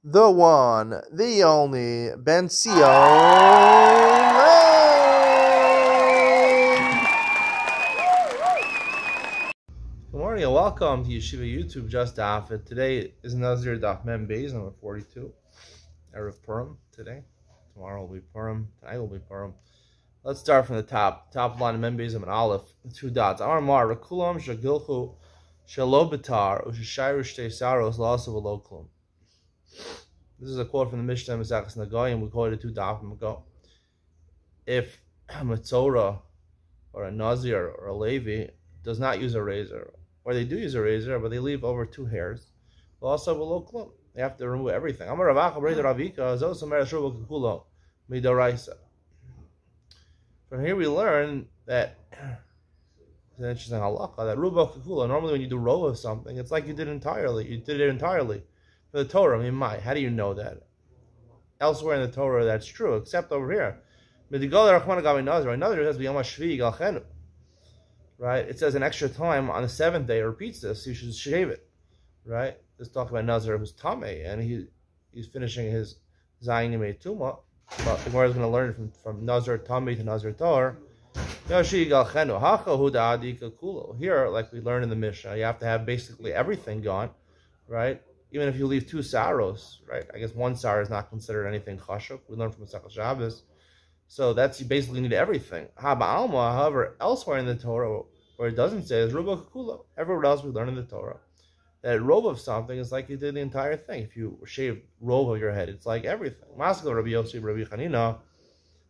the one, the only, Ben Sion. Good morning and welcome to Yeshiva YouTube, just Daf It. Today is Nazir Daf Mem Beis, number 42. Erev Purim today. Tomorrow will be Purim. Tonight will be Purim. Let's start from the top. Top line of Mem Beis and Aleph. Two dots. Amar Mar Rekulam Shagilchu Shalo Betar Ushashayru Shtei Saros Lasa V'Lo Klum. This is a quote from the Mishnah Mesachas Nagayim. We quoted 2 dafim ago. If a Matzorah or a Nazir or a Levi does not use a razor, or they do use a razor, but they leave over 2 hairs, also below klum, they have to remove everything. Amar Ravacha Brei Ravika Zosa Mer Shuva Kukulo Midoraisa. From here we learn that it's an interesting halakha that Ruba Kukula. Normally, when you do row of something, it's like you did it entirely. For the Torah, how do you know that? Elsewhere in the Torah, that's true, except over here. Right? It says an extra time on the 7th day. It repeats this. You should shave it. Right? Let's talk about Nazir who's Tameh, and he's finishing his Zayin Yimei Tumah. But the Gemara is going to learn from Nazir Tameh to Nazir Tor. Here, like we learned in the Mishnah, you have to have basically everything gone, right? Even if you leave 2 saros, right? I guess 1 sar is not considered anything chashuk. We learned from Masechah Shabbos. So that's, you basically need everything. However, elsewhere in the Torah, where it doesn't say, is Ruba Kukula. Everywhere else we learn in the Torah that robe of something is like you did the entire thing. If you shave robe of your head, it's like everything. Maskal Rabbi Yossi, Rabbi Chanina.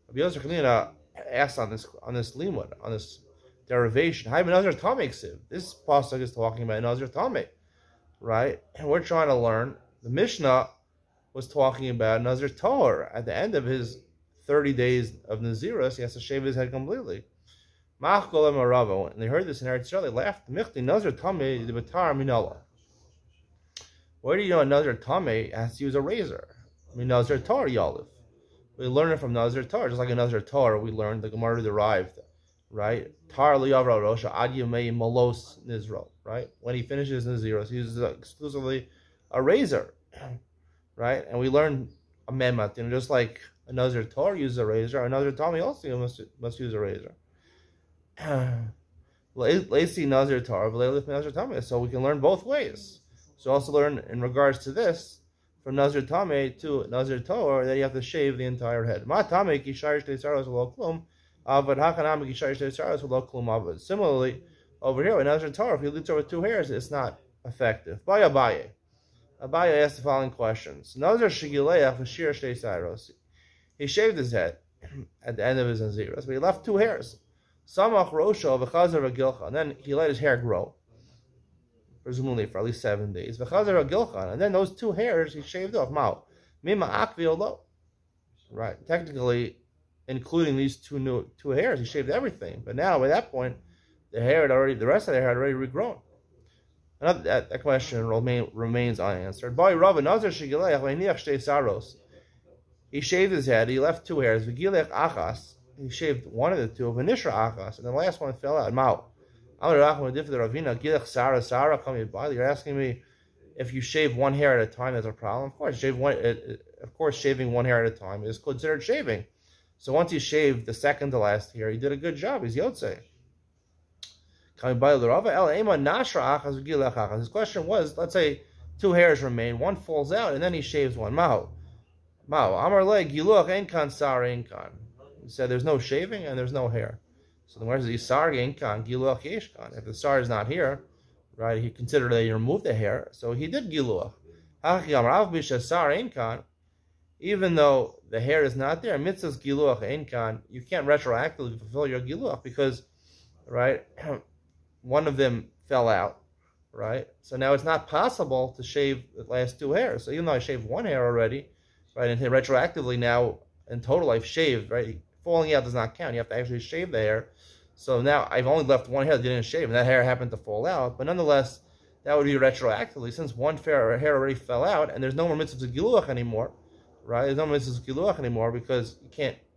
Rabbi Yossi Chanina asked on this limud, on this derivation. This pasuk is talking about Nazir Tameh, right? And we're trying to learn. The Mishnah was talking about Nazir Tor. At the end of his 30 days of Nazirus, he has to shave his head completely. And they heard this in Eretz Yisrael, they laughed. Michti Nazir Tameh debatar minala. Where do you know a Nazir Tameh has to use a razor? Nazir Tor Yalif. We learn it from Nazir Tor, just like a Nazir Tor. We learned the Gemara derived, right? Tar liyavra rosha ad yemei malos nizro, right? When he finishes Nazirus, he uses exclusively a razor, right? And we learn a memat, just like a Nazir Tor uses a razor, a Nazir Tameh also must use a razor. Lacy Nazir Tor, Nazir Tameh. So we can learn both ways. So also learn in regards to this, from Nazir Tameh to Nazir Tor, that you have to shave the entire head. Similarly, over here with Nazir Tor, if you leave over 2 hairs, it's not effective. Abaye asked the following questions. Nazir Shigileach Vashir Shtei Sairos. He shaved his head at the end of his Naziris, but he left 2 hairs. Samach Rosho V'chazer V'gilcha, and then he let his hair grow, presumably for at least 7 days. And then those 2 hairs he shaved off. Right. Technically, including these 2 hairs, he shaved everything. But now, by that point, the rest of the hair had already regrown. That question remains unanswered. He shaved his head. He left 2 hairs. He shaved one of the 2 of Anishra Achas, and the last one fell out. You're asking me if you shave 1 hair at a time, that's a problem. Of course, shaving 1 hair at a time is considered shaving. So once he shaved the second to last hair, he did a good job. He's Yotzei. His question was, let's say 2 hairs remain, 1 falls out, and then he shaves 1. He said there's no shaving and there's no hair. So the word is Isar Genkan, Giluach Yeshkan. If the Sar is not here, right, he considered that he removed the hair, so he did Giluach. Even though the hair is not there, mitzvahs Giluach Enkan, you can't retroactively fulfill your Giluach because, right, one of them fell out, right? So now it's not possible to shave the last 2 hairs. So even though I shaved 1 hair already, right, and retroactively now, in total I've shaved, right? Falling out does not count. You have to actually shave the hair. So now I've only left 1 hair that didn't shave, and that hair happened to fall out. But nonetheless, that would be retroactively, since 1 hair already fell out, and there's no more mitzvahs of giluach anymore, right? There's no more mitzvahs of giluach anymore because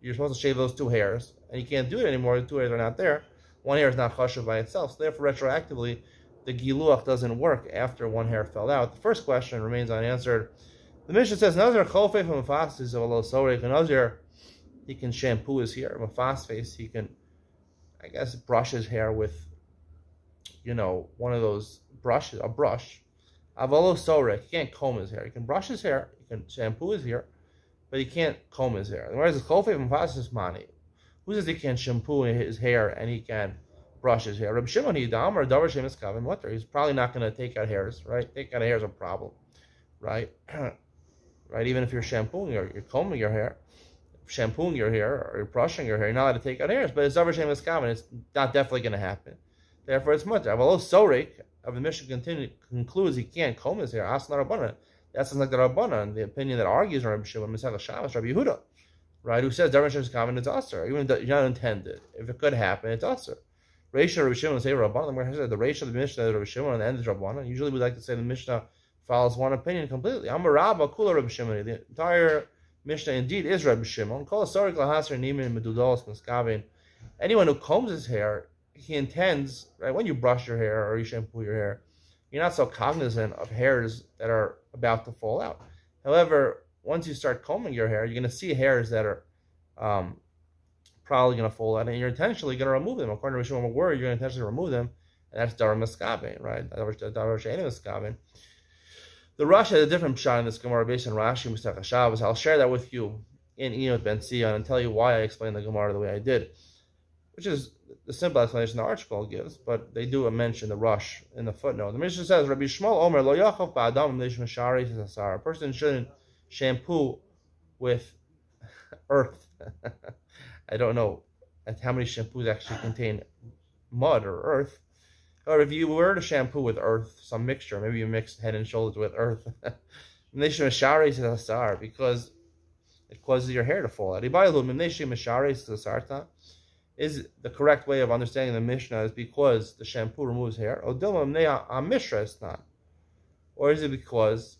you're supposed to shave those 2 hairs, and you can't do it anymore. The 2 hairs are not there. 1 hair is not chashuv by itself. So therefore, retroactively, the giluach doesn't work after 1 hair fell out. The first question remains unanswered. The Mishnah says, Nazir Cholfei from Mafas is a little sorek. Nazir, he can shampoo his hair. Mafas face, he can, I guess, brush his hair with, one of those brushes, a brush. Avalo sorek, he can't comb his hair. He can brush his hair, he can shampoo his hair, but he can't comb his hair. Whereas the Cholfei from Mafas is mani. Who says he can shampoo his hair and he can brush his hair? Rabbi Shimon, he's probably not going to take out hairs, right? Take out hair is a problem, right? Right? Even if you're shampooing or you're combing your hair, shampooing your hair or you're brushing your hair, you're not allowed to take out hairs. But it's Davar Shem Eskaven, it's not definitely going to happen. Therefore, it's mutter. Avalo Sorek of the Mishnah concludes he can't comb his hair. Asna Rabbanan. That sounds like the Rabbanan, the opinion that argues Rabbi Shimon, Mesach Shabbos, Rabbi Yehuda, right? Who says Davar Shem Eskaven is usher, even if you're not intended. If it could happen, it's usher. Reisha Rabbi Shimon say Rabbanan. The Reisha of the Mishnah is Rabbi Shimon and the end is Rabbanan. Usually we like to say the Mishnah follows one opinion completely. I'm a Rabba, Kula Rabbi Shimon. The entire Mishnah indeed is Rabbi Shimon. Anyone who combs his hair, he intends, right, when you brush your hair or you shampoo your hair, you're not so cognizant of hairs that are about to fall out. However, once you start combing your hair, you're going to see hairs that are probably going to fall out, and you're intentionally going to remove them. According to Rabbi Shimon, you're going to intentionally remove them, and that's Davar Meskaben, right? Davar She'ein Meskaben. The Rashi has a different shot in this Gemara based on Rashi Mesach Shabbos. I'll share that with you in Iyot Ben Sion and tell you why I explained the Gemara the way I did, which is the simple explanation the Archibald gives, but they do mention the Rush in the footnote. The Mishnah says, Rabbi Shmuel Omer Lo Yachav Ba'adam Leish Meshari Sasar. A person shouldn't shampoo with earth. I don't know how many shampoos actually contain mud or earth. Or if you were to shampoo with earth, some mixture, maybe you mix Head and Shoulders with earth, because it causes your hair to fall out. Is the correct way of understanding the Mishnah is because the shampoo removes hair? Or is it because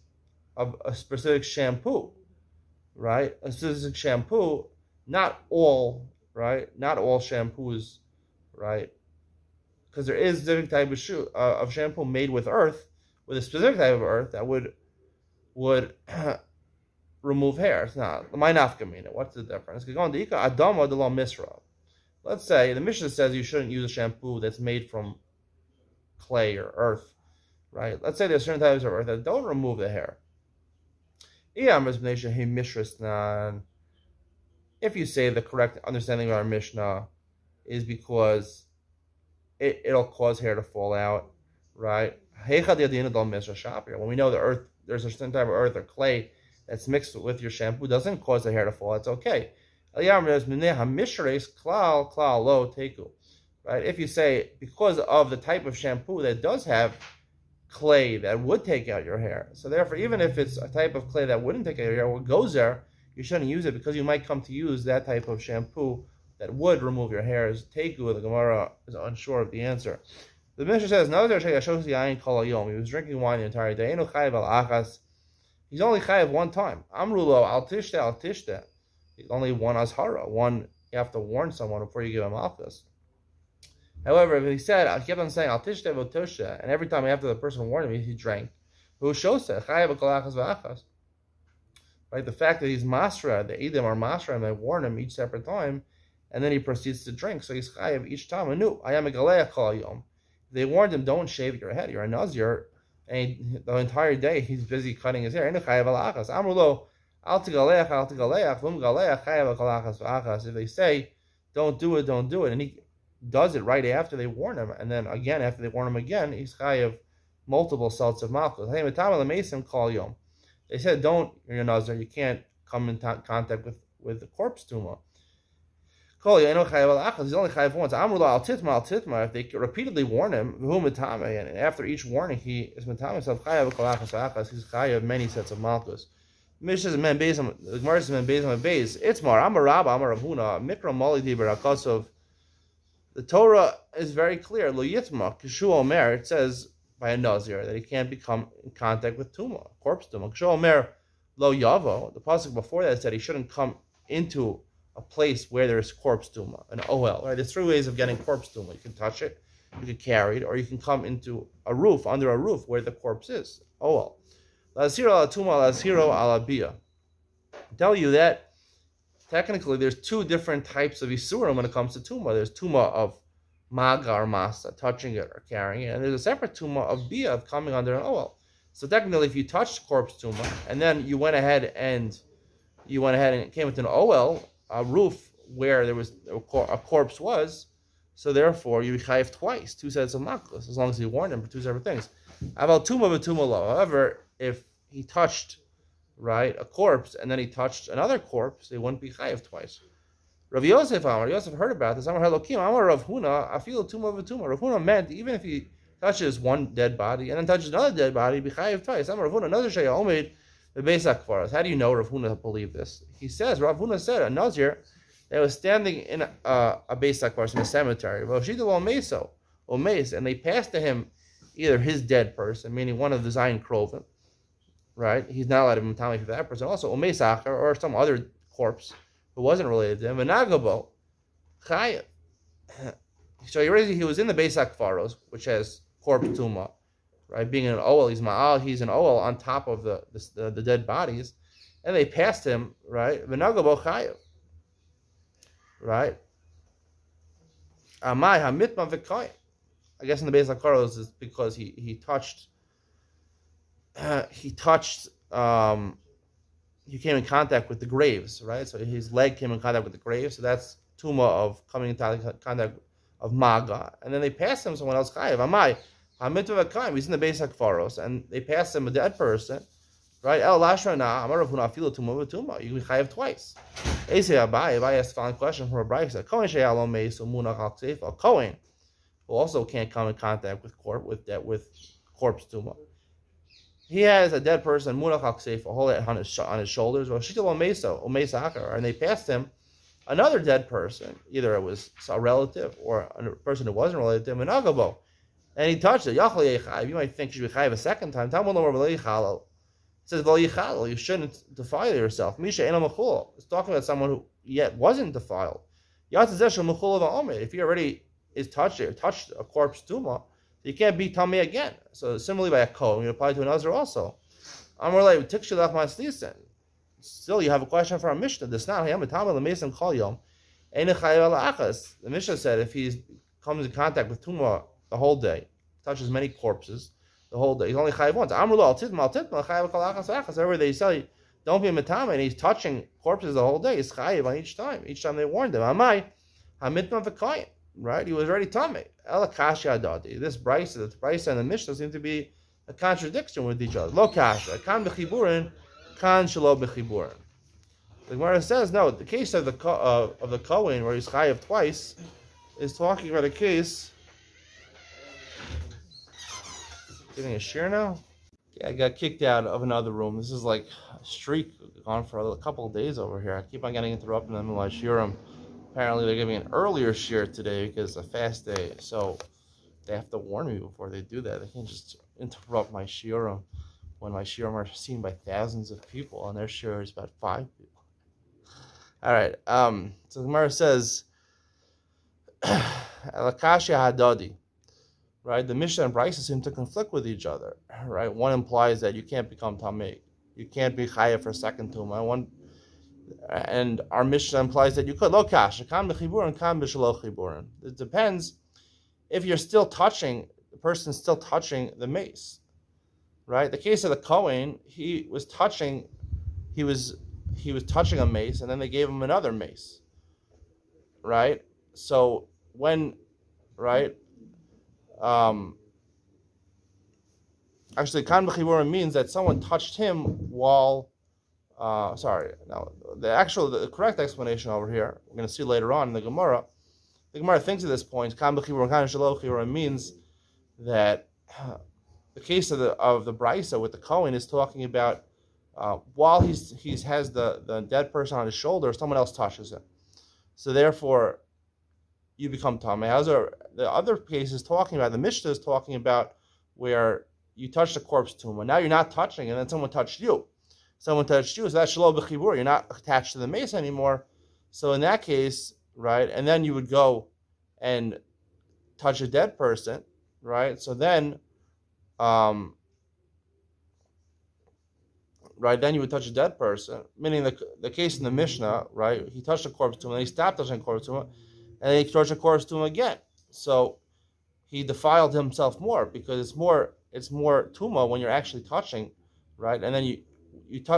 of a specific shampoo, right? A specific shampoo, not all, right? Not all shampoos, right? Because there is a specific type of shampoo made with earth, with a specific type of earth that would remove hair. It's not. What's the difference? Let's say the Mishnah says you shouldn't use a shampoo that's made from clay or earth, right? Let's say there's certain types of earth that don't remove the hair. If you say the correct understanding of our Mishnah is because it'll cause hair to fall out, right? When we know the earth, there's a certain type of earth or clay that's mixed with your shampoo, doesn't cause the hair to fall, it's okay. Right? If you say because of the type of shampoo that does have clay that would take out your hair, so therefore even if it's a type of clay that wouldn't take out your hair, what goes there, you shouldn't use it because you might come to use that type of shampoo that would remove your hairs. Teiku, the Gemara is unsure of the answer. The Mishnah says, Nazir he was drinking wine the entire day. He's only chayav one time. Amrulo al tishta. He's only one azhara. One, you have to warn someone before you give him alchas. However, if he said, I kept on saying al tishta v'tosha, and every time after the person warned him, he drank. Who shows that chayav kol achas v'achas? Right, the fact that he's masra, the edim are masra, and they warn him each separate time, and then he proceeds to drink. So he's chayav each time. Anu, I am a galeach kol yom. They warned him, don't shave your head. You're a Nazir, and the entire day he's busy cutting his hair. Enu chayav alachas. Amrulo al tigaleach vum galeach chayav kol achas v'achas. If they say, don't do it, and he does it right after they warn him, and then again after they warn him again, he's chayav multiple salts of malchus. Hey, matam l'meisim kol yom. They said, don't, you're a Nazir, you can't come in contact with the corpse tumah. He's only chayav once. Al titma. If they repeatedly warn him, and after each warning he is matame himself chayav kol achas v'achas, he's chayav many sets of malchus. Mishnah says, the Gemara says, it's mar, I'm a Rabba, I'm a Ravuna, mikra mali diber akosov. The Torah is very clear. Lo yitma kishu omer. It says by a Nazir that he can't become in contact with tumah, corpse tumah. Kishu omer lo yavo. The pasuk before that said he shouldn't come into a place where there's corpse tumah, an ohel. Right? There's three ways of getting corpse tumah. You can touch it, you can carry it, or you can come into a roof, under a roof where the corpse is. Ohel. Laziro ala tuma, laziro ala bia. Tell you that technically there's two different types of isurim when it comes to tuma. There's tuma of maga or masa, touching it or carrying it, and there's a separate tuma of bia, of coming under an oel. So technically, if you touched corpse tuma and then you went ahead and came into an oel, a roof where there was a corpse was, so therefore you chayiv twice, two sets of makos, as long as you warned him for two separate things. About tuma v'tuma lo. However, if he touched, right, a corpse and then he touched another corpse, they wouldn't be chayiv twice. Rav Yosef heard about this. Amar Halokim, Amar Rav Huna, afilu tuma v'tuma. Rav Huna meant even if he touches one dead body and then touches another dead body, be chayiv twice. Amar Rav Huna, another shayah omed the beis hakvaros. How do you know Rav Huna believed this? He says, Rav Huna said, a Nazir that was standing in a beis hakvaros in a cemetery, and they passed to him either his dead person, meaning one of the Zion Krovim, right? He's not allowed to be matami for that person. Also, Omeisachar, or some other corpse who wasn't related to him, and Nagabo, chayiv. So he was in the beis hakvaros, which has corpse tuma, right? Being an oel, he's ma'al, he's an oel on top of the dead bodies, and they passed him, right? V'nagabo chayiv, right? Amai hamitma v'koyim. I guess in the beis hakvaros is because he touched. He came in contact with the graves, right? So his leg came in contact with the grave. So that's tuma of coming in contact of maga. And then they passed him someone else chayiv. Amai hamitva v'koyim. He's in the beis hakvaros, and they passed him a dead person, right? El lashrana amar Rav Huna afilu tuma v'tuma. You can chayiv twice. Eisei Abai asked the following question from a brayso. Kohen sheyalom meis umunach al kseifa. A kohen who also can't come in contact with corpse tuma. He has a dead person, munach al kseifa, hold it on his shoulders, and they passed him another dead person, either it was a relative or a person who wasn't related to him, and he touched it. You might think you should be chayiv a second time. It says, you shouldn't defile yourself. It's talking about someone who yet wasn't defiled. If he already is touched a corpse tuma, you can't be tamei again. So similarly by a kohen, you apply to a Nazir also. Still, you have a question for our Mishnah. The Mishnah said if he comes in contact with tuma the whole day, touches many corpses the whole day, he's only chayiv once. However, they say don't be a matame, and he's touching corpses the whole day. He's chayiv on each time. Each time they warned him. Amai hamitma v'koyim. Right, he was already tamei. Elakasha adadi. This brayso and the Mishnah seem to be a contradiction with each other. Lo kasha kan b'chiburin, kan shelo b'chiburin. The Gemara says no. The case of the kohen where he's chayiv twice is talking about a case. Getting a share now. Yeah, I got kicked out of another room. This is like a streak gone for a couple of days over here. I keep on getting interrupted in my shiurim. Apparently they're giving an earlier share today because it's a fast day, so they have to warn me before they do that. They can't just interrupt my shiurim when my shiurim are seen by thousands of people and their share is about 5 people. All right, so the Gemara says, Alakashya hadadi, right? The Mishnah and Brisa seem to conflict with each other, right? One implies that you can't become tamei, you can't be chayav for a second tuma. And our Mishnah implies that you could. Lo kasha, kam b'chiburin, kam b'shelo chiburin. It depends if you're still touching, the person's still touching the mace, right? The case of the kohen, he was touching a mace, and then they gave him another mace, right? So when, right, actually, kan b'chiburin means that someone touched him while. The correct explanation over here, we're going to see later on in the Gemara. The Gemara thinks at this point, means that the case of the brayso with the kohen is talking about while he has the dead person on his shoulder, someone else touches him. So therefore, you become tamei. However, the other case is talking about, the Mishnah is talking about where you touch the corpse tuma. Now you're not touching, and then someone touched you. Someone touched you, so that's shelo b'chibur. You're not attached to the mace anymore. So in that case, right, and then you would go and touch a dead person, right? So then, right, then you would touch a dead person, meaning the case in the Mishnah, right, he touched a corpse to him, and he stopped touching a corpse to him, and then he touched a corpse to him again. So he defiled himself more, because it's more tuma when you're actually touching, right? And then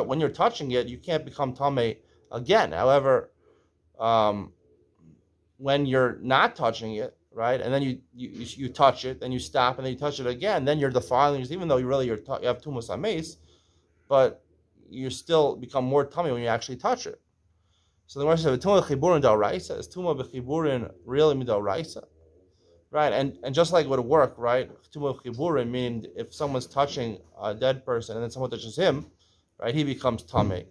when you're touching it, you can't become tamei again. However, when you're not touching it, right, and then you touch it, then you stop, and then you touch it again, then you're defiling, even though you have tumas ames, but you still become more tummy when you actually touch it. So the Gemara says, "Tuma b'chiburin d'oraisa is tuma b'chiburin really midoraisa." Right, and just like it would work, right? Tuma b'chiburin, meaning if someone's touching a dead person and then someone touches him, right, he becomes tummy.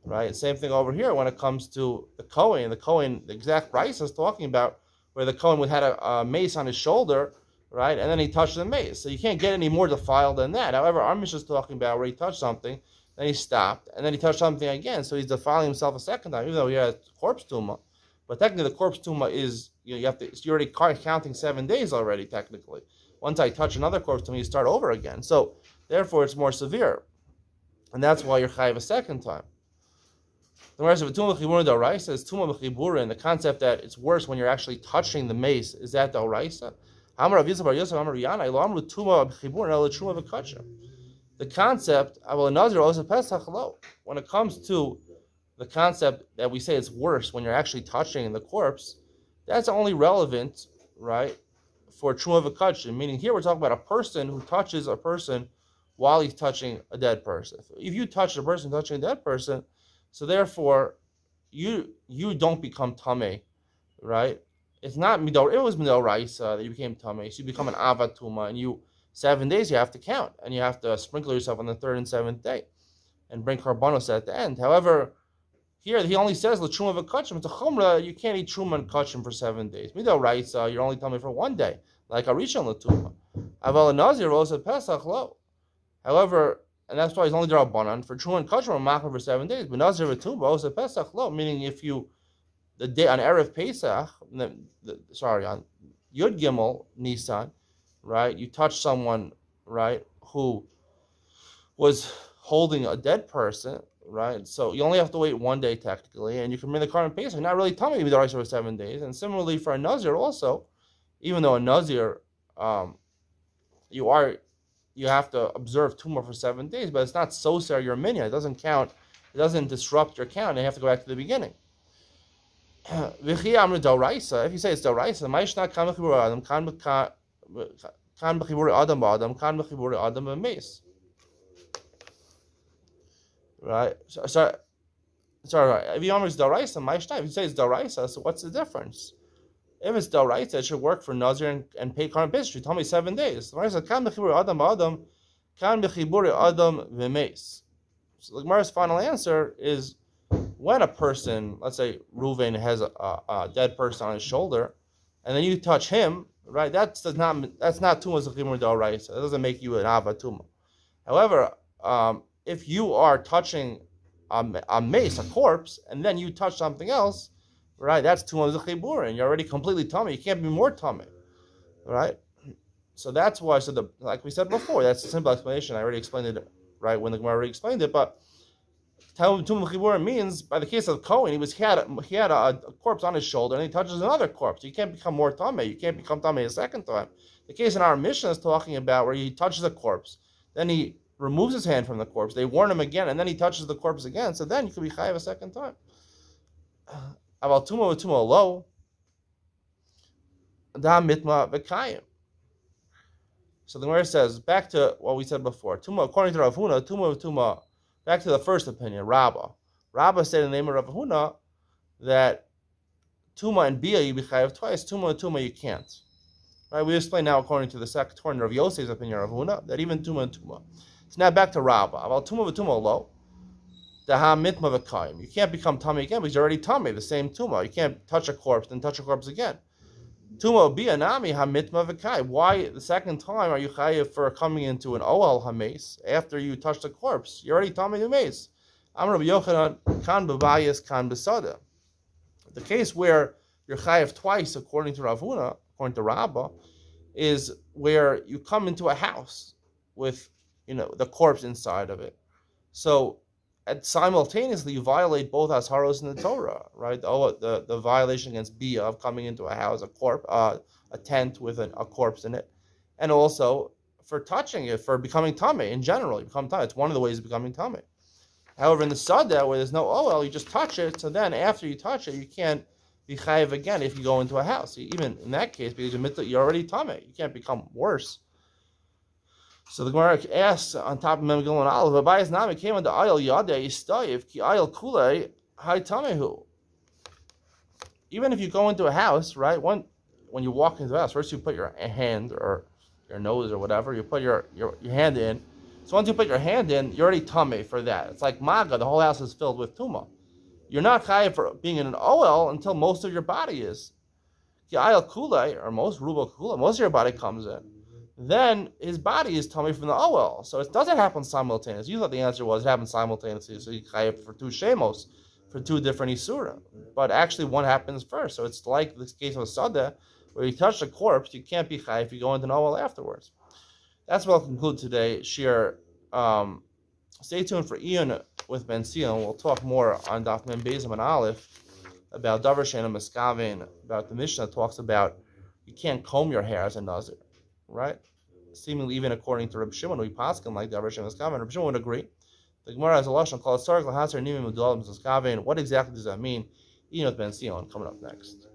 Right, same thing over here when it comes to the Kohen. The exact price is talking about where the Kohen had a mace on his shoulder, right, and then he touched the mace. So you can't get any more defiled than that. However, our Mishnah is talking about where he touched something, then he stopped, and then he touched something again. So he's defiling himself a second time, even though he has corpse tumah. But technically, the corpse tumah is you're already counting 7 days already. Technically, once I touch another corpse tumah, you start over again. So therefore, it's more severe, and that's why you're chayiv a second time. The rest of Tuma b'chiburin d'oraisa is Tuma b'chiburin. The concept that it's worse when you're actually touching the mace, is that d'oraisa? Amar Rav Yosef bar Yosef Amar Yana lo amru Tuma b'chiburin elo Tuma b'kachim. The concept aval Nazir also Pesach lo. When it comes to the concept that we say it's worse when you're actually touching the corpse, that's only relevant, right, for Tuma b'kachim. Meaning here we're talking about a person who touches a person while he's touching a dead person. If you touch a person touching a dead person, so therefore, you don't become tamei, right? It's not midor. It was midoraisa that you became tamei. So you become an avatuma, and 7 days you have to count, and you have to sprinkle yourself on the 3rd and 7th day, and bring karbanos at the end. However, here he only says l'truma v'kachim. It's a chumrah. You can't eat truma and kachim for 7 days. Midoraisa, you're only tamei for 1 day, like a rishon l'tuma. Aval Nazir also Pesach lo. However, and that's why he's only d'Rabbanan for truma and kachim machmer for 7 days. But Nazir v'tumah also Pesach lo, meaning if you the day on erev Pesach, on Yud Gimel Nisan, right? You touch someone, right, who was holding a dead person, right? So you only have to wait 1 day technically, and you can bring the carbon Pesach. Not really tummy the rice for 7 days. And similarly for a Nazir also, even though a Nazir, you have to observe tumah for 7 days, but it's not so ser your minyan. It doesn't count. It doesn't disrupt your count. And you have to go back to the beginning. If you say it's doraisa, ma'ishna kan b'chibur adam, kan b'chibur adam b'adam, kan b'chibur adam b'meis. Right. Sorry. If you it's doraisa, ma'ishna. If you say it's doraisa, so what's the difference? If it's doraisa, it should work for Nazir and pay current business. You told me 7 days. The Gemara says, kan b'chibur adam b'adam, kan b'chibur adam b'meis. So the Gemara's final answer is, when a person, let's say Reuven has a dead person on his shoulder, and then you touch him, right? That's not tumas l'chibur d'oraisa. That doesn't make you an ava tuma. However, if you are touching a mace, a corpse, and then you touch something else, right? That's tumas l'chibur, and you're already completely tummy. You can't be more tummy, right? So that's why. So like we said before, that's a simple explanation. I already explained it, right, when the Gemara already explained it, but. Tumah b'chiburin means, by the case of Cohen, he had a corpse on his shoulder, and he touches another corpse. You can't become more tamei. You can't become tamei a second time. The case in our Mishnah is talking about where he touches a corpse, then he removes his hand from the corpse. They warn him again, and then he touches the corpse again. So then you could be chayiv a second time. About tumah v'tumah lo, da mitma v'kayim. So the Gemara says, back to what we said before. Tumah, according to Rav Huna, tumah v'tumah. Back to the first opinion, Rabbah. Rabbah said in the name of Rav Huna that Tuma and Bia you be chayav twice, Tuma and Tuma you can't. Right? We explain now according to the second according to Rav Yosef's opinion, Rav Huna, that even Tuma and Tuma. So now back to Rabbah. About Tuma v'Tuma lo, Daha mitma v'kayim. You can't become tummy again because you're already tummy, the same Tuma. You can't touch a corpse, then touch a corpse again. Tuma Bia nami ha mitma v'kayim. Why the second time are you chayav for coming into an oal hames after you touch the corpse? You're already tummy the mace. Amar Rabbi Yochanan kan b'bayis kan b'sada. The case where you're chayav twice, according to Rav Huna, according to Rabbah, is where you come into a house with the corpse inside of it. So and simultaneously you violate both asharos in the Torah, right? The violation against bia of coming into a house, a tent with a corpse in it, and also for touching it, for becoming tamei in general. You become tamei. It's one of the ways of becoming tamei. However, in the sadeh where there's no oel, you just touch it. So then after you touch it, you can't be chayiv again if you go into a house. Even in that case, because you're already tamei, you can't become worse. So the Gemara asks on top of Mem Gilon and Aleph, Abaye's name came into ayil yadeh yistayiv ki ayil kulei hay tamehu. Even if you go into a house, right? When you walk into a house, first you put your hand or your nose or whatever, you put your hand in. So once you put your hand in, you're already tamei for that. It's like maga, the whole house is filled with tuma. You're not chayiv for being in an oel until most of your body is. Ki ayil kulei, or most rubo kulei, most of your body comes in. Then his body is tummy from the oel. So it doesn't happen simultaneously. You thought the answer was it happens simultaneously, so you chayiv for two shemos, for two different isura. But actually one happens first. So it's like this case of a sadeh, where you touch the corpse, you can't be chayiv if you go into an oel afterwards. That's what I'll conclude today. Shir. Stay tuned for Ian with Ben Sion. We'll talk more on Daf Mem Bezim and Aleph about Davar She'eino Miskaven, about the Mishnah talks about you can't comb your hair as a Nazir. Right? Seemingly, even according to Reb Shimon, we paskin like Davar She'eino Miskaven. Reb Shimon would agree. The Gemara has a lashon called Sark Lahaser Nimim Udalim Miskaven. What exactly does that mean? Ian with Ben Sion coming up next.